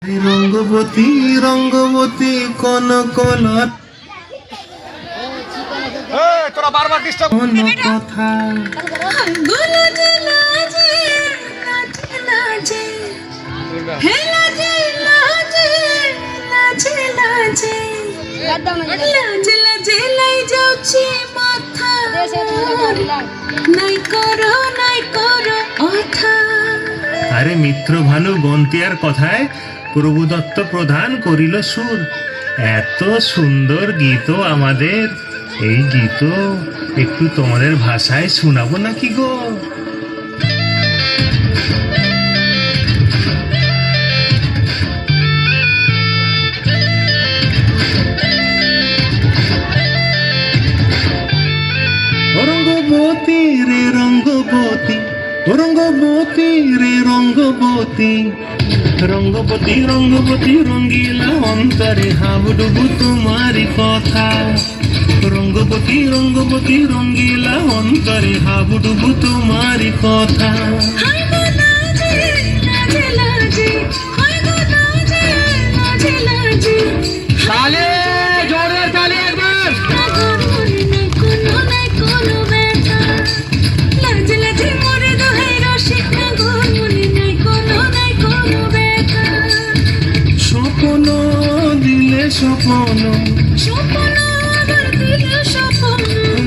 রঙ্গবতী রঙ্গবতী কোন কলত তোরা বারবার ডিস্টার্ব কোন কথা বলো যে লাজে লাজে লাজে হে লাজে লাজে লাজে লাজে লাজে লাজে লাই যাচ্ছে মাথা নাই করো অথা। আরে মিত্র ভানু গন্তিয়ার কথায় প্রভু দত্ত প্রধান করিল সুর। এত সুন্দর গীত আমাদের, এই গীত একটু তোমাদের ভাষায় শোনাবো নাকি গো? রঙ্গবতী রে রঙ্গবতী, রঙ্গবতী রে রঙ্গবতী, রঙ্গবতী রঙ্গবতী রঙ্গিলা অন্তরে হাবুডুবু তোমারি কথা। রঙ্গবতী রঙ্গবতী রঙ্গিলা অন্তরে হাবুডুবু তোমারি কথা। হাই গো লাজে লাজে লাজে, হাই গো লাজে লাজে লাজে, তালে জোরে তালে একবার আগর মনে নাই কোনো ব্যথা। লাজে লাজে মরে দোহাই রসিক আগর মনে নাই কোনো ব্যথা। স্বপ্ন দিলে স্বপ্ন, স্বপ্ন আবার দিলে স্বপ্ন,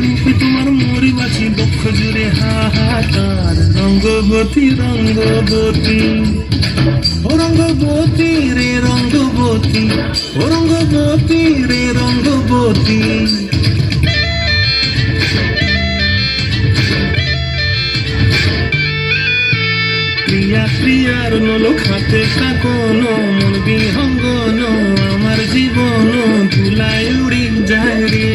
রূপে তোমার মরি বাছি বক্ষ জুড়ে হাহাকার। রঙ্গবতী রঙ্গবতী, ও রঙ্গবতী রে রঙ্গবতী, ও রঙ্গবতী রে রঙ্গবতী। প্রিয়া প্রিয়ার নলো খাতে কাকন, মন বিহঙ্গন আমার জীবন ধুলায় উড়ি যায় রে।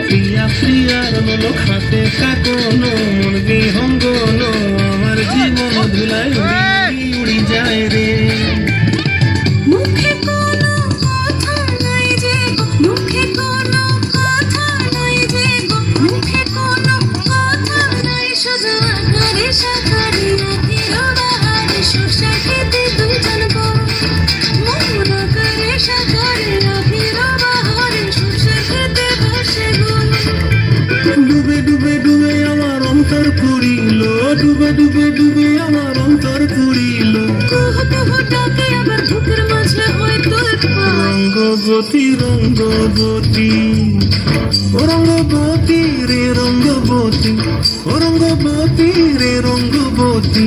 প্রিয়া প্রিয়ার নলো খাতে কাকন, মন বিহঙ্গন আমার জীবন ধুলায় উড়ি যায় রে। মুখে কোনো কথা নাই যে গো, মুখে কোনো কথা নাই যে গো, মুখে কোনো কথা নাই, শুধু আকারে সাকারে রাতের বাহারে শসা খেতে দুজন গো। মন আকারে সাকারে রাতের বাহারে শসা খেতে বসে গো। ডুবে ডুবে ডুবে আমার অন্তর পুরিল, ডুবে ডুবে ডুবে আমার অন্তর পুরিল। কুহু কুহু ডাকে আবার বুকের মাঝে হয় তোর পা। রঙ্গবতী রঙ্গবতী, ও রঙ্গবতী রে রঙ্গবতী, ও রঙ্গবতী রে রঙ্গবতী।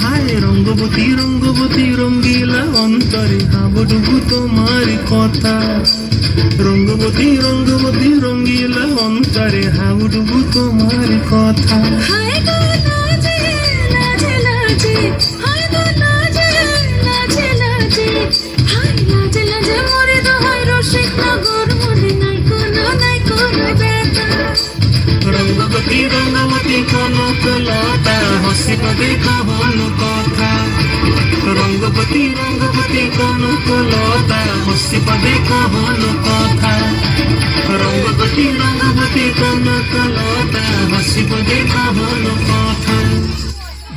হায় রঙ্গবতী রঙ্গবতী রঙ্গিলা অন্তরে হাবুডুবু তোমারি কথা। রঙ্গবতী রঙ্গবতী রঙ্গিলা অন্তরে হাবুডুবু তোমারি কথা। হায় গো লাজে লাজে লাজে, হায় গো লাজে লাজে লাজে, হায় লাজে লাজে মরে দোহাই রসিক নগর মনে নাই কোনো ব্যথা। রঙ্গবতী রঙ্গবতী কোন কলতা হসিব দেখা হল কথা। রঙ্গবতী রঙ্গবতী কোন কলতা হসিব দেখা হল কথা। রঙ্গবতী রঙ্গবতী কোন কলতা হসিব দেখা হল কথা।